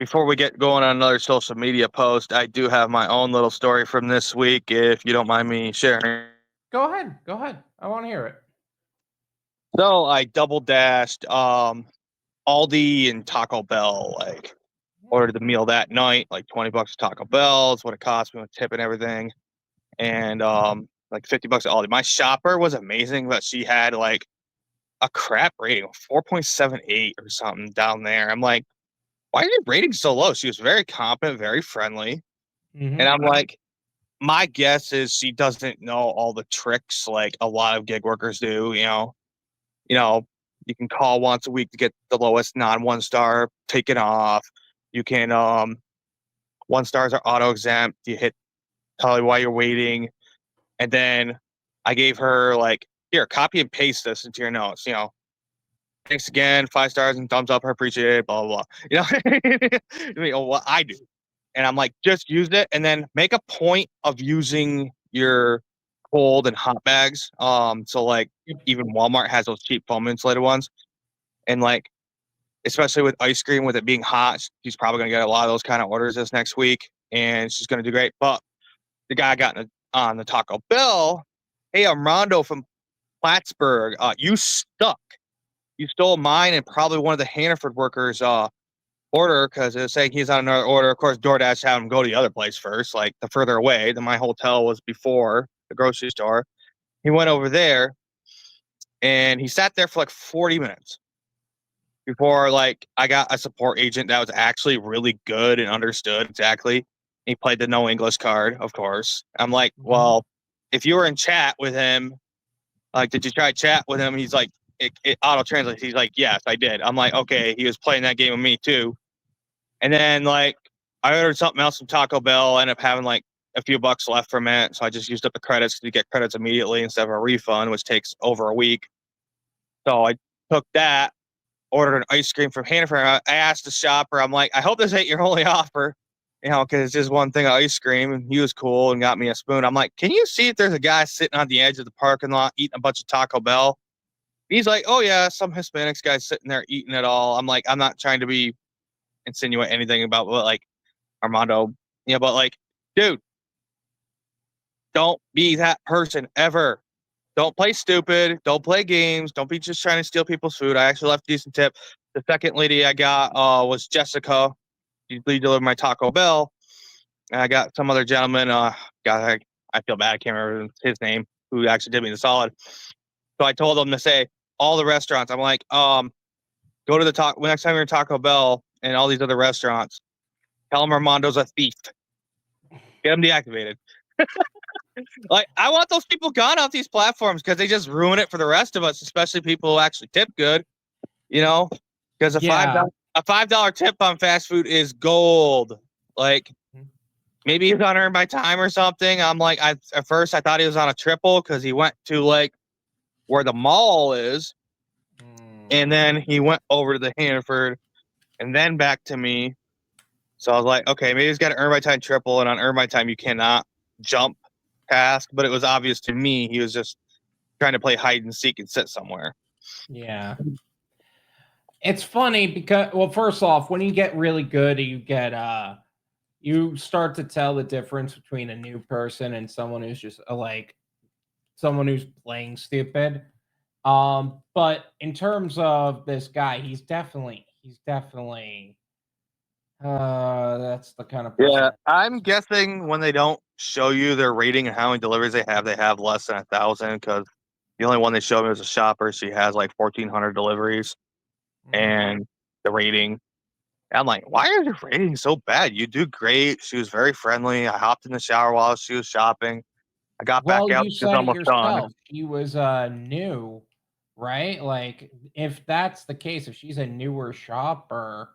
before we get going on another social media post, I do have my own little story from this week, if you don't mind me sharing. Go ahead. Go ahead. I want to hear it. So I double dashed Aldi and Taco Bell, like ordered the meal that night, like $20 Taco Bell is what it cost me with tip and everything. And like $50 at Aldi. My shopper was amazing, but she had like a crap rating, 4.78 or something down there. I'm like, why are your ratings so low? She was very competent, very friendly. And I'm like, my guess is she doesn't know all the tricks like a lot of gig workers do. You can call once a week to get the lowest non 1 star taken off. You can 1 stars are auto exempt. You hit tell you why you're waiting, and then I gave her like, here, copy and paste this into your notes. Thanks again, 5 stars and thumbs up. I appreciate it. Blah blah blah. What I do. And I'm like, just use it and then make a point of using your cold and hot bags. So like even Walmart has those cheap foam insulated ones. And like, especially with ice cream, with it being hot, she's probably gonna get a lot of those kind of orders this next week, and she's gonna do great. But the guy got on the Taco Bell. Hey, I'm Rondo from Plattsburgh. You stuck. You stole mine and probably one of the Hannaford workers' order, because it was saying he's on another order. Of course, DoorDash had him go to the other place first, like the further away. Then my hotel was before the grocery store. He went over there and he sat there for like 40 minutes before like I got a support agent that was actually really good and understood exactly. He played the no English card, of course. I'm like, well, if you were in chat with him, like, did you try chat with him? He's like, it auto translates. He's like, yes, I did. I'm like, okay, he was playing that game with me too. And then like I ordered something else from Taco Bell. I ended up having like a few bucks left from it, so I just used up the credits to get credits immediately instead of a refund, which takes over a week. So I took that, ordered an ice cream from Hannaford. I asked the shopper, I'm like, I hope this ain't your only offer, because it's just one thing of ice cream. And he was cool and got me a spoon. I'm like, can you see if there's a guy sitting on the edge of the parking lot eating a bunch of Taco Bell? He's like, oh yeah, some Hispanics guy sitting there eating it all. I'm like, I'm not trying to be insinuate anything about what like Armando, but like, dude, don't be that person ever. Don't play stupid. Don't play games. Don't be just trying to steal people's food. I actually left a decent tip. The second lady I got was Jessica. She delivered my Taco Bell. And I got some other gentleman. God, I feel bad. I can't remember his name, who actually did me the solid. So I told them to say all the restaurants. I'm like, go to the next time you're in Taco Bell and all these other restaurants, tell them Armando's a thief. Get him deactivated. Like, I want those people gone off these platforms because they just ruin it for the rest of us, especially people who actually tip good. Because a $5 tip on fast food is gold. Like, maybe he's on Earn by Time or something. I'm like, at first I thought he was on a triple because he went to like where the mall is, and then he went over to the Hannaford, and then back to me. So I was like, okay, maybe he's got an Earn by Time triple, and on Earn by Time you cannot jump task, but it was obvious to me he was just trying to play hide and seek and sit somewhere. Yeah. It's funny because, well, first off, when you get really good, you start to tell the difference between a new person and someone who's just someone who's playing stupid. But in terms of this guy, he's definitely that's the kind of person. Yeah, I'm guessing when they don't show you their rating and how many deliveries they have less than 1,000, because the only one they showed me was a shopper. She has like 1,400 deliveries, and the rating. I'm like, why is your rating so bad? You do great. She was very friendly. I hopped in the shower while she was shopping. I got back out. You She was said it almost yourself. done. She was new, right? Like, if that's the case, if she's a newer shopper,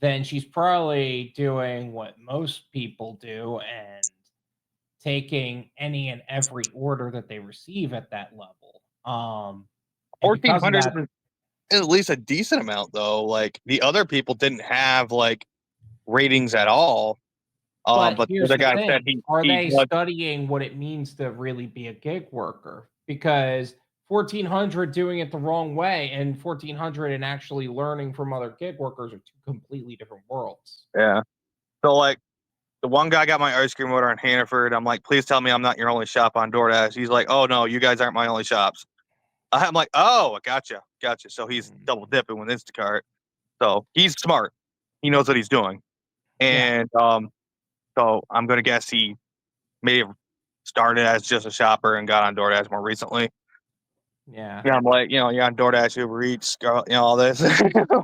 then she's probably doing what most people do and taking any and every order that they receive at that level. 1,400 is at least a decent amount, though. Like, the other people didn't have like ratings at all. But here's the the guy thing: said are they studying what it means to really be a gig worker? Because 1400 doing it the wrong way and 1400 and actually learning from other gig workers are two completely different worlds. Yeah. So like the one guy got my ice cream order in Hannaford. I'm like, please tell me I'm not your only shop on DoorDash. He's like, oh no, you guys aren't my only shops. I'm like, oh, gotcha. So he's double dipping with Instacart. So he's smart. He knows what he's doing. And so I'm gonna guess he may have started as just a shopper and got on DoorDash more recently. Yeah. Yeah, I'm like, you're on DoorDash, UberEats, all this.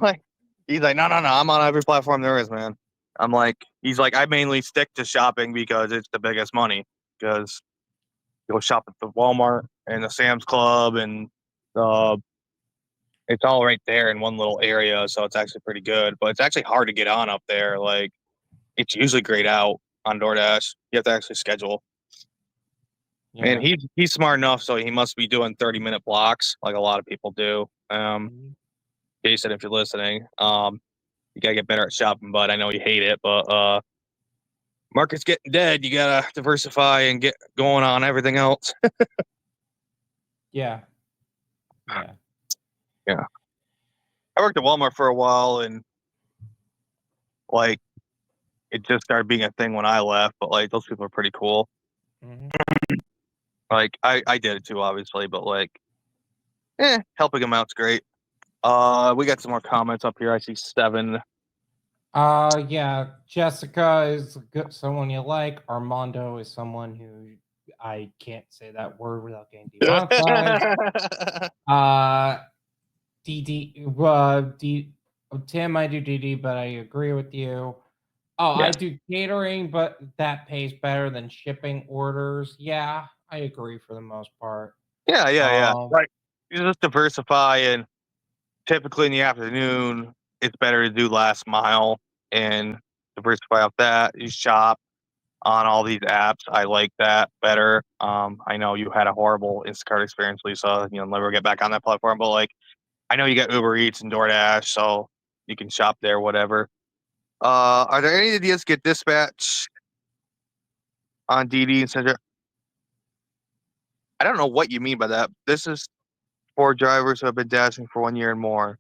Like, he's like, no, I'm on every platform there is, man. I'm like, he's like, I mainly stick to shopping because it's the biggest money. Because you go shop at the Walmart and the Sam's Club and it's all right there in one little area, so it's actually pretty good. But it's actually hard to get on up there. Like, it's usually grayed out on DoorDash. You have to actually schedule. Yeah. And he's smart enough, so he must be doing 30-minute blocks like a lot of people do. Jason, if you're listening, you gotta get better at shopping, but I know you hate it. But market's getting dead. You gotta diversify and get going on everything else. Yeah. I worked at Walmart for a while, and like it just started being a thing when I left. But like those people are pretty cool. Like I did it too, obviously, but like, helping them out's great. We got some more comments up here. I see 7. Yeah, Jessica is someone you like. Armando is someone who I can't say that word without getting demonetized. Tim, I do DD, but I agree with you. I do catering, but that pays better than shipping orders. Yeah, I agree for the most part. Yeah. Like, you just diversify, and typically in the afternoon, it's better to do last mile and diversify off that. You shop on all these apps. I like that better. I know you had a horrible Instacart experience, Lisa. You'll never get back on that platform, but like, I know you got UberEats and DoorDash, so you can shop there, whatever. Are there any ideas to get dispatch on DD instead of? I don't know what you mean by that. This is for drivers who have been dashing for 1 year and more.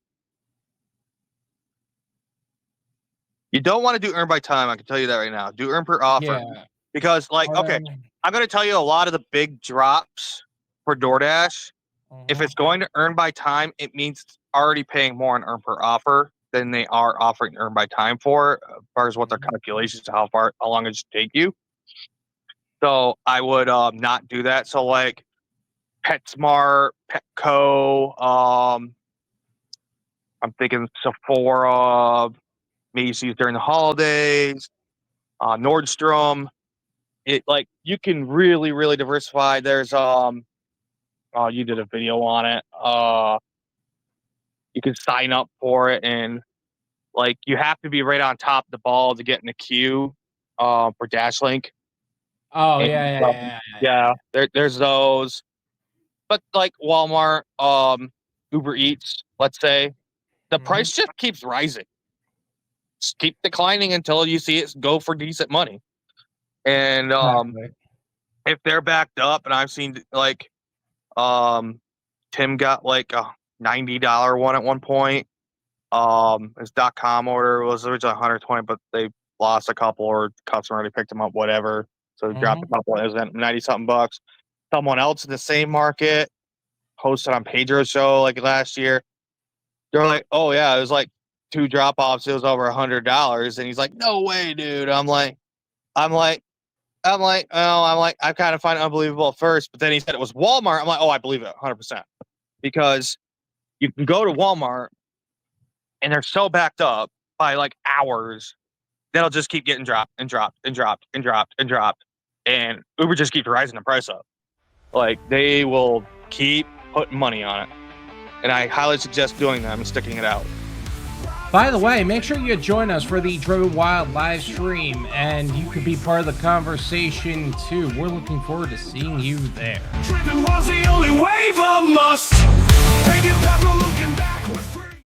You don't want to do earn by time. I can tell you that right now. Do earn per offer. Yeah. Because, like, okay, I'm going to tell you a lot of the big drops for DoorDash. If it's going to earn by time, it means it's already paying more on earn per offer than they are offering earn by time for, as far as what their calculations, how long it should take you. So I would not do that. So like PetSmart, Petco, I'm thinking Sephora, Macy's during the holidays, Nordstrom. It like you can really, really diversify. There's you did a video on it. You can sign up for it, and like you have to be right on top of the ball to get in the queue for DashLink. Oh, and, yeah. There's those, but like Walmart, Uber Eats, let's say, the price just keeps rising. Just keep declining until you see it go for decent money. And if they're backed up, and I've seen like Tim got like a $90 one at one point. His .com order was originally $120, but they lost a couple, or the customer already picked them up, whatever. So they dropped a couple. It was at 90-something bucks. Someone else in the same market posted on Pedro's show like last year. They're like, "Oh yeah, it was like 2 drop-offs. It was over $100." And he's like, "No way, dude." I'm like, I kind of find it unbelievable at first, but then he said it was Walmart. I'm like, oh, I believe it 100%, because you can go to Walmart and they're so backed up by like hours, that'll just keep getting dropped and dropped and dropped and dropped and dropped. And Uber just keeps rising the price up. Like, they will keep putting money on it. And I highly suggest doing that and sticking it out. By the way, make sure you join us for the Driven Wyld live stream, and you could be part of the conversation too. We're looking forward to seeing you there. Driven was the only wave of us. Looking backward.